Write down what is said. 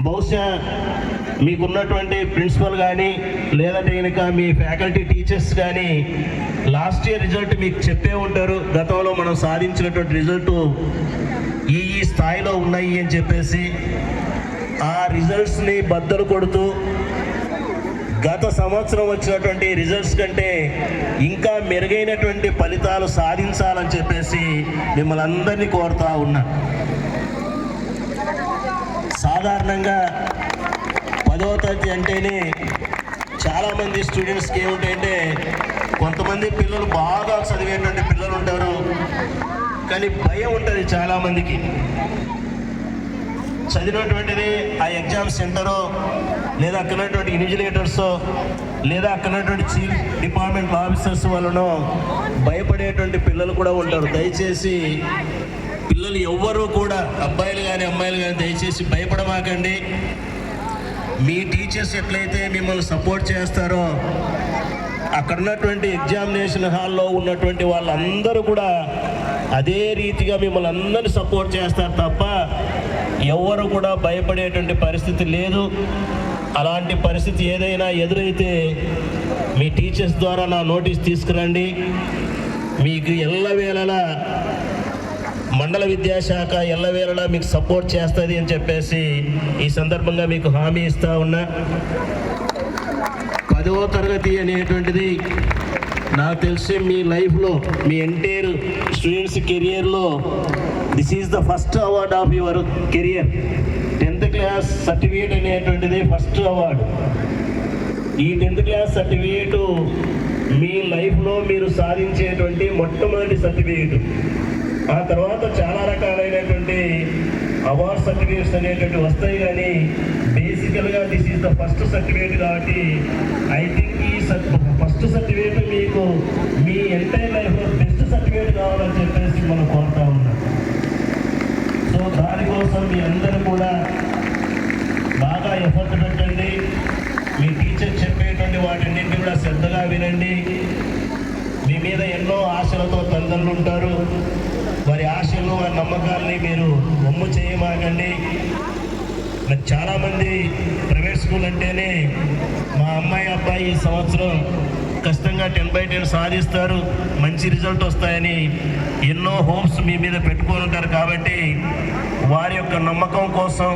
బహుశా మీకున్నటువంటి ప్రిన్సిపల్ కానీ లేదంటే కనుక మీ ఫ్యాకల్టీ టీచర్స్ కానీ లాస్ట్ ఇయర్ రిజల్ట్ మీకు చెప్పే ఉంటారు. గతంలో మనం సాధించినటువంటి రిజల్ట్ ఈ స్థాయిలో ఉన్నాయి అని చెప్పేసి ఆ రిజల్ట్స్ని బద్దలు కొడుతూ గత సంవత్సరం వచ్చినటువంటి రిజల్ట్స్ కంటే ఇంకా మెరుగైనటువంటి ఫలితాలు సాధించాలని చెప్పేసి మిమ్మల్ని అందరినీ కోరుతా ఉన్నా. సాధారణంగా 10వ తరగతి అంటేనే చాలామంది స్టూడెంట్స్కి ఏమిటంటే కొంతమంది పిల్లలు బాగా చదివేటువంటి పిల్లలు ఉంటారు, కానీ భయం ఉంటుంది చాలామందికి. చదివినటువంటిది ఆ ఎగ్జామ్ సెంటరో లేదా అక్కడటువంటి ఇన్విజిలేటర్సో లేదా అక్కడటువంటి చీఫ్ డిపార్ట్మెంట్ ఆఫీసర్స్ వలన భయపడేటువంటి పిల్లలు కూడా ఉంటారు. దయచేసి పిల్లలు ఎవ్వరూ కూడా, అబ్బాయిలు కానీ అమ్మాయిలు కానీ, దయచేసి భయపడమాకండి. మీ టీచర్స్ ఎట్లయితే మిమ్మల్ని సపోర్ట్ చేస్తారో అక్కడ ఉన్నటువంటి ఎగ్జామినేషన్ హాల్లో ఉన్నటువంటి వాళ్ళందరూ కూడా అదే రీతిగా మిమ్మల్ని అందరినీ సపోర్ట్ చేస్తారు తప్ప ఎవరు కూడా భయపడేటువంటి పరిస్థితి లేదు. అలాంటి పరిస్థితి ఏదైనా ఎదురైతే మీ టీచర్స్ ద్వారా నా నోటీస్ తీసుకురండి. మీకు ఎల్లవేళలా మండల విద్యాశాఖ ఎల్లవేళలా మీకు సపోర్ట్ చేస్తుంది అని చెప్పేసి ఈ సందర్భంగా మీకు హామీ ఇస్తా ఉన్నా. 10వ తరగతి అనేటువంటిది నాకు తెలిసి మీ లైఫ్లో, మీ ఎంటైర్ స్టూడెంట్స్ కెరియర్లో this is the first award of your career. 10th class certificate అనేటువంటిది ఫస్ట్ అవార్డు. ఈ 10th క్లాస్ సర్టిఫికేట్ మీ లైఫ్లో మీరు సాధించేటువంటి మొట్టమొదటి సర్టిఫికేట్. ఆ తర్వాత చాలా రకాలైనటువంటి అవార్డ్ సర్టిఫికేట్స్ అనేటువంటి వస్తాయి, కానీ బేసికల్గా this is the first certificate. కాబట్టి ఐ థింక్ ఈ ఫస్ట్ సర్టిఫికేట్ మీకు మీ ఎంటైర్ లైఫ్లో బెస్ట్ సర్టిఫికేట్ కావాలని చెప్పేసి మనం కోరుతా ఉన్నాం. సో దానికోసం మీ అందరూ కూడా బాగా ఎఫర్ట్ పెట్టండి. మీ టీచర్ చెప్పేటువంటి వాటన్నింటినీ కూడా శ్రద్ధగా వినండి. మీ మీద ఎన్నో ఆశలతో తల్లిదండ్రులు ఉంటారు. వారి ఆశలు, వారి నమ్మకాలని మీరు వమ్ము చేయమాకండి. నాకు చాలామంది ప్రైవేట్ స్కూల్ అంటేనే మా అమ్మాయి అబ్బాయి ఈ సంవత్సరం కష్టంగా 10/10 సాధిస్తారు, మంచి రిజల్ట్ వస్తాయని ఎన్నో హోప్స్ మీ మీద పెట్టుకొని ఉంటారు. కాబట్టి వారి యొక్క నమ్మకం కోసం